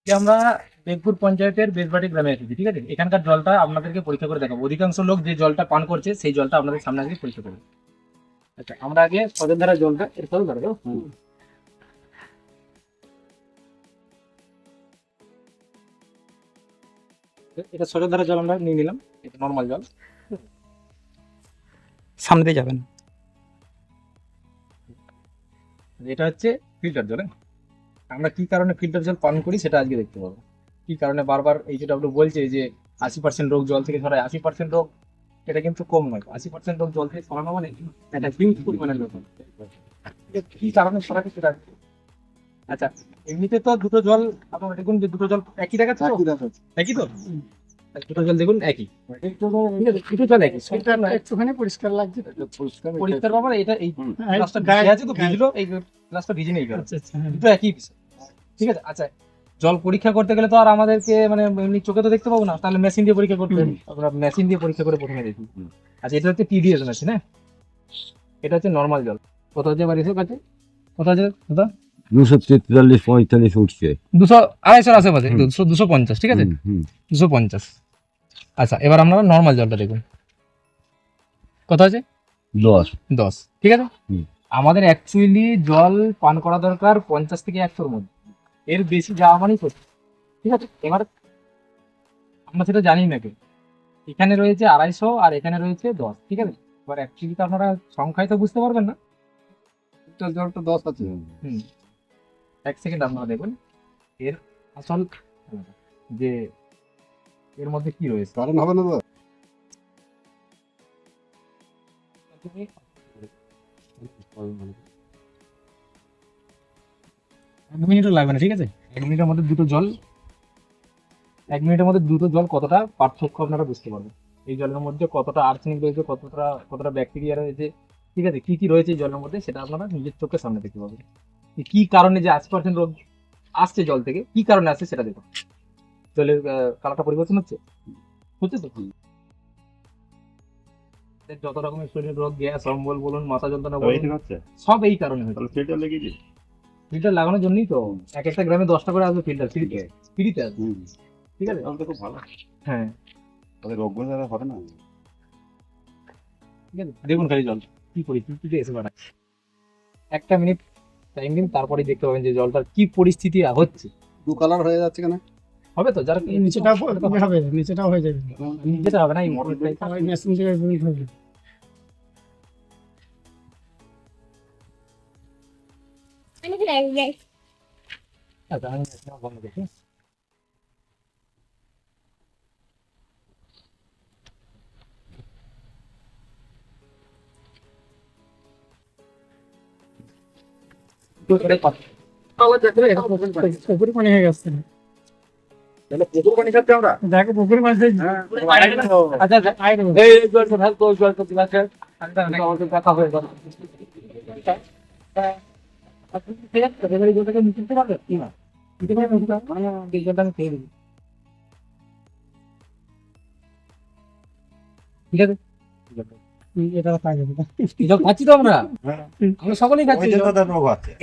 আমরা বেগপুর পঞ্চায়েতের বেজবাটি গ্রামে এসেছি, ঠিক আছে। এখানকার জলটা আপনাদেরকে পরীক্ষা করে দেখাবো। অধিকাংশ লোক যে জলটা পান করছে সেই জলটা আপনাদের সামনে আগে পরীক্ষা করবো। আচ্ছা, আমরা আগে সজনধারা জলটা এর সাথে ধরবো। এটা সজনধারা জল আমরা নিয়ে নিলাম, এটা নর্মাল জল। সামনে দিয়ে যাবেন। এটা হচ্ছে ফিল্টার জল। আমরা কি কারণে ফিল্টার জল পান করি সেটা আজকে দেখতে পাবো। কি কারণে বারবার এই যেটা আপনি বলছে যে 80% রোগ জল থেকে সরায়, 80% রোগ এটা কিন্তু কম নয়। 80% রোগ জল থেকে সরানো মানে এটা হিউজ পরিমাণের রোগ। কি কারণে সরাবে সেটা। আচ্ছা, এমনিতে তো দুটো জল আপনারা দেখুন যে দুটো জল একই দেখাচ্ছে তো? একই তো? দুটো জল দেখুন একই, ঠিক আছে, দুটো জল একই। একটুখানি পরিষ্কার লাগছে। পরিষ্কার ব্যাপার। এটা এই গ্লাসটা ভিজে আছে তো, ভিজলো, এই গ্লাসটা ভিজে নেই, দুটো একই বিষয়, ঠিক আছে। আচ্ছা, জল পরীক্ষা করতে গেলে তো আর আমাদেরকে মানে এমনি চোখে তো দেখতে পাবো না, তাহলে মেশিন দিয়ে পরীক্ষা করতে হবে। আমরা মেশিন দিয়ে পরীক্ষা করে প্রথমে দেখি। আচ্ছা, এটা হচ্ছে টিডিএস মেশিন, হ্যাঁ। এটা হচ্ছে নর্মাল জল। কত হচ্ছে বাড়িতে কাছে? কত আছে দাদা? 243-45 উঠছে। 200 250 আশেপাশে, 250, ঠিক আছে, 250। আচ্ছা, এবার আপনারা নর্মাল জলটা দেখুন কত আছে। 10, ঠিক আছে। আমাদের অ্যাকচুয়ালি জল পান করা দরকার 50 থেকে 100-র মধ্যে, এর বেশি যাওয়া মানেই করছে, ঠিক আছে। এবার আমরা সেটা জানি না কেউ। এখানে রয়েছে 250 আর এখানে রয়েছে 10, ঠিক আছে। এবার অ্যাকচুয়ালি তো আপনারা সংখ্যায় তো বুঝতে পারবেন না। জলটা 10 আছে। এক সেকেন্ড আপনারা দেখুন এর আসল যে এর মধ্যে কি রয়েছে। কারণ হবে না তো। 1 মিনিটও লাগবে না, ঠিক আছে। 1 মিনিটের মধ্যে দুটো জল, 1 মিনিটের মধ্যে দুটো জল কতটা পার্থক্য আপনারা বুঝতে পারবেন। এই জলের মধ্যে কতটা আর্সেনিক রয়েছে, কতটা ব্যাকটেরিয়া রয়েছে, ঠিক আছে, কি কি রয়েছে এই জলের মধ্যে সেটা আপনারা নিজের চোখের সামনে দেখতে পাবেন। কি কারণে যে 80% রোগ আসছে জল থেকে, কি কারণে আসছে সেটা দেখুন। জলের কালারটা পরিবর্তন হচ্ছে তো। যত রকমের শরীরের রোগ, গ্যাস, অম্বল বলুন, মাথা যন্ত্রণা বলুন, সব এই কারণে হচ্ছে। ফিল্টার লাগানোর জন্যই তো এক একটা গ্রামে 10টা করে আসবে ফিল্টার, ফ্রিতে আসবে, ঠিক আছে। খুব ভালো। হ্যাঁ, তাহলে রোগগুলো হবে না। ঠিক আছে, দেখুন খালি জল কি পরিস্থিতিতে এসে বেড়াচ্ছে। 1 মিনিট টাইম দিন, তারপরেই দেখতে পাবেন যে জলটার কি পরিস্থিতি হচ্ছে। দু কালার হয়ে যাচ্ছে কেন? হবে তো, যারা নিচেটা হবে, নিচেটাও হয়ে যাবে। যেটা হবে না এই ওই মেশিন থেকে বের হবে। আচ্ছা, আমি বন্ধ দেখি। পুকুরি পানি হয়ে গেছে। প্রচুর পানি খাচ্ছি আমরা। দেখো পুকুরি মাছ আচ্ছা, এই জলটা ঢাল তো, জলটা দিলাছে আমাদের দেখা হয়ে গেল। ঠিক আছে, এবারে জলটাকে নিতে পারবে কি না? নিতে পারবে না, এই জলটা আমি খেয়ে দিই, ঠিক আছে। এটা পাই যাবে। জল খাচ্ছি তো আমরা সকলেই খাচ্ছি।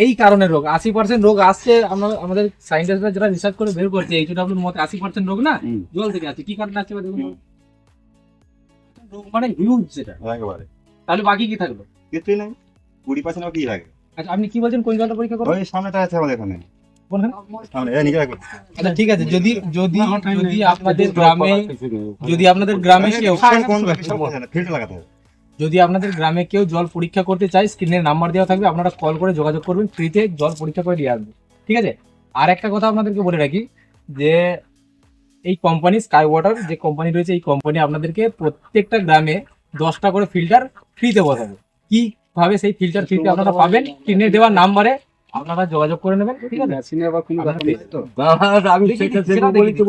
এই কারণে রোগ 80% রোগ আসছে। আমাদের সায়েন্টিস্টরা যারা রিসার্চ করে বের করছে এইচডব্লিউর মতে 80% রোগ না জল থেকে আসছে। কি কারণে আসছে দেখুন, রোগ মানে হিউজ যেটা, একেবারে। তাহলে বাকি কি থাকলো? কিছুই নাই, 20% কি লাগে। আচ্ছা, আপনি কি বলছেন কোন জলটা পরীক্ষা করবেন? ওই সামনেটা আছে আমাদের এখানে। কোনখানে? সামনে এই নিচে রাখো। আচ্ছা, ঠিক আছে। যদি আপনাদের গ্রামে কেউ ফিল্টার লাগাতে হবে। যদি আপনাদের গ্রামে কেউ জল পরীক্ষা করতে চায়, স্ক্রিনে নাম্বার দেওয়া থাকবে, আপনারা কল করে যোগাযোগ করবেন, ফ্রিতে জল পরীক্ষা করে দিয়ে আসবে, ঠিক আছে। আর একটা কথা আপনাদেরকে বলে রাখি যে এই কোম্পানি স্কাই ওয়াটার যে কোম্পানি রয়েছে, এই কোম্পানি আপনাদেরকে প্রত্যেকটা গ্রামে 10টা করে ফিল্টার ফ্রিতে বসাবে। কিভাবে সেই ফিল্টার ফ্রিতে আপনারা পাবেন, স্ক্রিনে দেওয়া নাম্বারে আপনারা যোগাযোগ করে নেবেন, ঠিক আছে। মেশিনে আবার কোনো ব্যাপার নেই তো। আমি সেটা বলছি।